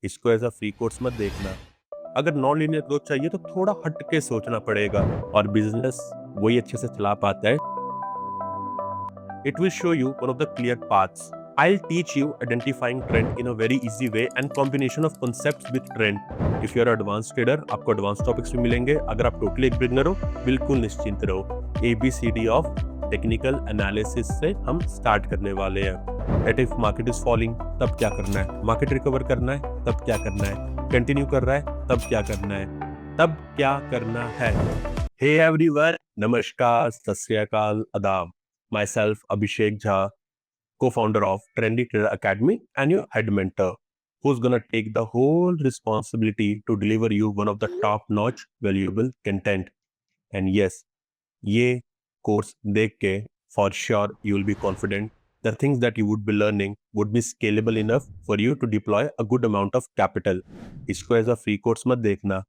इसको as a free course मत देखना। अगर नॉन लीनियर ग्रोथ चाहिए तो थोड़ा हट के सोचना पड़ेगा, और बिजनेस वही अच्छे से चला पाता है। It will show you one of the clear paths. I'll teach you identifying trend in a very easy way and combination of concepts with trend. If you are advanced trader, आपको advanced topics भी मिलेंगे। अगर आप totally एक beginner हो, बिल्कुल निश्चिंत रहो। ABCD of टेक्निकल एनालिसिस से हम स्टार्ट करने वाले हैं। At if market is falling तब क्या करना है, मार्केट रिकवर करना है तब क्या करना है, कंटिन्यू कर रहा है तब क्या करना है, तब क्या करना है। हे एवरीवन, नमस्कार, सत श्री अकाल, आदाब। Myself Abhishek Jha, co-founder of Trendy Trader Academy and your head mentor, who's gonna take the whole responsibility to deliver you one of the top-notch valuable content. And yes, ये course देख के for sure you will be confident the things that you would be learning would be scalable enough for you to deploy a good amount of capital. इसको as a free course मत देखना.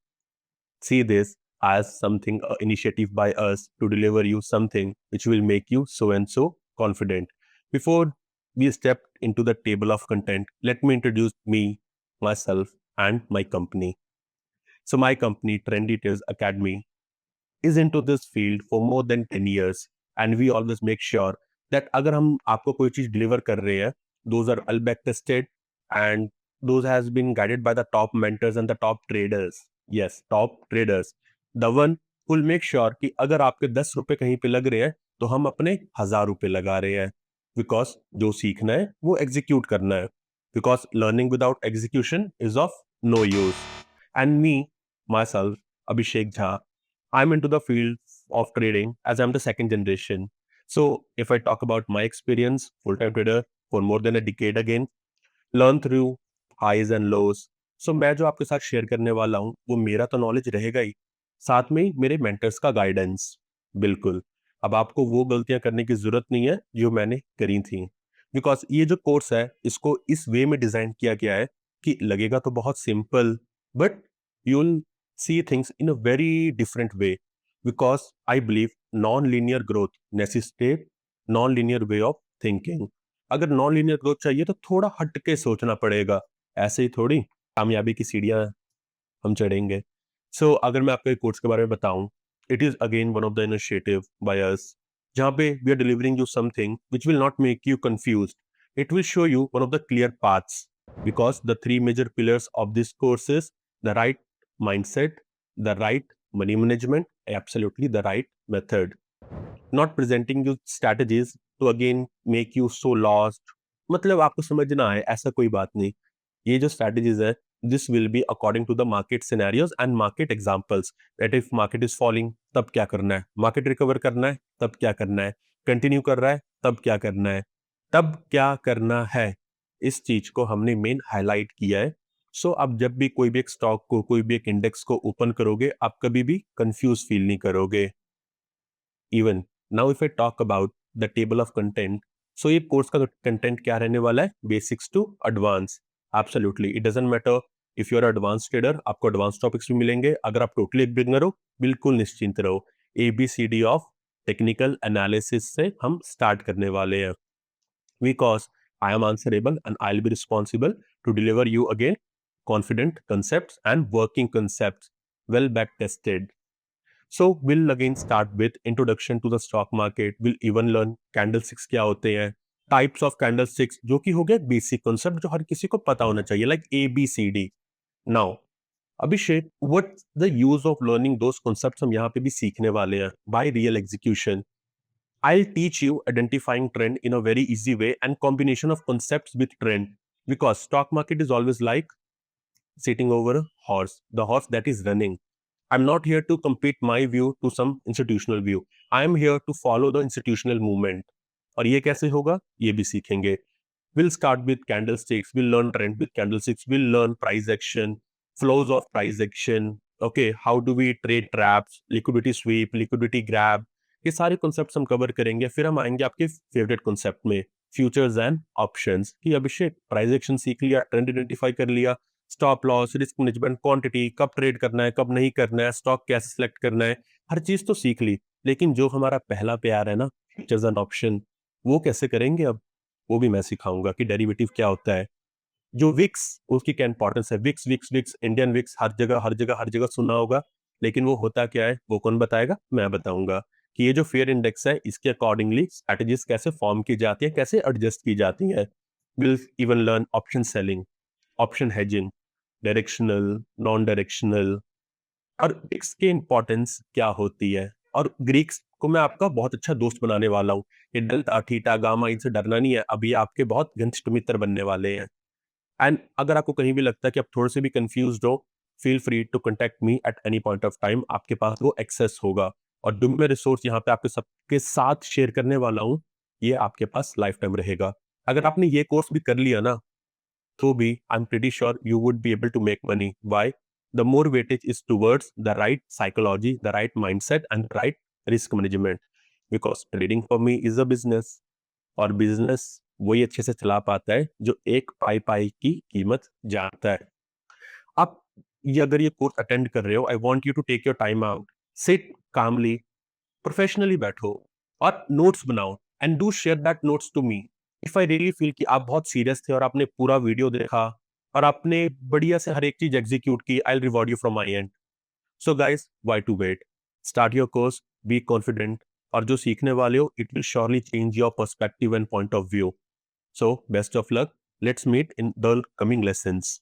See this as something initiative by us to deliver you something which will make you so and so confident. Before we step into the table of content, let me introduce me, myself, and my company. So my company, Trendy Tales Academy, is into this field for more than 10 years, and we always make sure that अगर हम आपको कोई चीज deliver कर रहे हैं, those are all back tested and those has been guided by the top mentors and the top traders. Yes, top traders. The one who will make sure कि अगर आपके 10 रुपए कहीं पे लग रहे हैं तो हम अपने 1000 रुपए लगा रहे हैं, बिकॉज जो सीखना है वो एग्जीक्यूट करना है, because learning without execution is of no use. And me myself Abhishek Jha, I'm into the field of trading as I'm the second generation. So if I talk about my experience, full-time trader for more than a decade again, learn through highs and lows. So मैं जो आपके साथ share करने वाला हूँ वो मेरा तो नॉलेज रहेगा ही, साथ में ही मेरे मेंटर्स का गाइडेंस। बिल्कुल, अब आपको वो गलतियां करने की जरूरत नहीं है जो मैंने करी थी, बिकॉज ये जो कोर्स है इसको इस वे में डिजाइन किया गया है कि लगेगा तो बहुत simple, but you will see things in a very different way, because I believe non-linear growth necessitate non-linear way of thinking. अगर non-linear growth चाहिए तो थोड़ा हट के सोचना पड़ेगा, ऐसे ही थोड़ी कामयाबी की सीढ़ियां हम चढ़ेंगे। सो अगर मैं आपको एक कोर्स के बारे में बताऊं, it is again one of the initiative by us, जहां पे we are delivering you something which will not make you confused. It will show you one of the clear paths, because the three major pillars of this course is the right mindset, the right money management, absolutely the right method. Not presenting you strategies to again make you so lost. मतलब आपको समझना है, ऐसा कोई बात नहीं। ये जो strategies है, this will be according to the market scenarios and market examples. That if market is falling, तब क्या करना है, market recover करना है, तब क्या करना है, continue कर रहा है, तब क्या करना है, तब क्या करना है। इस चीज को हमने मेन हाईलाइट किया है। सो अब जब भी कोई भी एक स्टॉक को, कोई भी एक इंडेक्स को ओपन करोगे, आप कभी भी कंफ्यूज फील नहीं करोगे। Even now if I talk about the table of content, so ये कोर्स का कंटेंट क्या रहने वाला है, basics to advance. Absolutely it doesn't matter if you are advance trader, आपको एडवांस टॉपिक्स भी मिलेंगे। अगर आप टोटली एक बिगनर हो, बिल्कुल निश्चिंत रहो। ABCD ऑफ टेक्निकल एनालिसिस से हम स्टार्ट करने वाले हैं, because I am answerable and I'll be responsible to deliver you again confident concepts and working concepts, well back tested. So we'll again start with introduction to the stock market. We'll even learn candlesticks क्या होते हैं, types of candlesticks, जो कि हो गया basic concept जो हर किसी को पता होना चाहिए, like ABCD. Now Abhishek, what's the use of learning those concepts हम यहाँ पे भी सीखने वाले हैं by real execution. I'll teach you identifying trend in a very easy way and combination of concepts with trend, because stock market is always like sitting over a horse, the horse that is running. I'm not here to compete my view to some institutional view. I'm here to follow the institutional movement. और ये कैसे होगा, ये भी सीखेंगे। We'll start with candlesticks. We'll learn trend with candlesticks. We'll learn price action, flows of price action. Okay, how do we trade traps, liquidity sweep, liquidity grab. ये सारे concepts हम कवर करेंगे। फिर हम आएंगे आपके फेवरेट कॉन्सेप्ट में, futures and options, कि अभिषेक प्राइस एक्शन सीख लिया, ट्रेंड आइडेंटिफाई कर लिया, stop loss, risk management, quantity, कब ट्रेड करना है, कब नहीं करना है, स्टॉक कैसे सिलेक्ट करना है, हर चीज तो सीख ली। लेकिन जो हमारा पहला प्यार है ना, फ्यूचर्स एंड ऑप्शन, वो कैसे करेंगे अब, वो भी मैं सिखाऊंगा कि डेरिवेटिव क्या होता है, जो विक्स, उसकी क्या इंपॉर्टेंस है? VIX VIX VIX, Indian VIX, हर जगह हर जगह हर जगह सुना होगा, लेकिन वो होता क्या है वो कौन बताएगा? मैं बताऊंगा कि ये जो फेयर इंडेक्स है इसके अकॉर्डिंगली स्ट्रेटजीज कैसे फॉर्म की जाती है, कैसे एडजस्ट की जाती है। Will even learn option selling, option hedging, directional, non directional, और इसकी इंपॉर्टेंस क्या होती है। और ग्रीक्स को मैं आपका बहुत अच्छा दोस्त बनाने वाला हूँ। ये डेल्टा थीटा गामा इनसे डरना नहीं है, अभी आपके बहुत घनिष्ठ मित्र बनने वाले हैं। एंड अगर आपको कहीं भी लगता है कि आप थोड़े से भी कंफ्यूज हो, feel free to contact me at any point of time, आपके पास वो एक्सेस होगा। और जो मैं रिसोर्स यहाँ पे आपके सबके साथ शेयर करने वाला हूँ, ये आपके पास लाइफ टाइम रहेगा। अगर आपने ये कोर्स भी कर लिया ना, तो भी I am pretty sure you would be able to make money. Why? The more weightage is towards the right psychology, the right mindset and right risk management, because trading for me is a business. और business वही अच्छे से चला पाता है जो एक पाई पाई की कीमत जानता है। आप ये अगर ये कोर्स अटेंड कर रहे हो, I want you to take your time out, sit calmly, professionally बैठो और नोट्स बनाओ and do share that notes to me. If I really feel कि आप बहुत सीरियस थे और आपने पूरा वीडियो देखा और आपने बढ़िया से हर एक चीज एग्जीक्यूट की, I reward you from my end. So guys, why to wait? Start your course, be confident, और जो सीखने वाले हो it will surely change your perspective and point of view. So best of luck, let's meet in the coming lessons.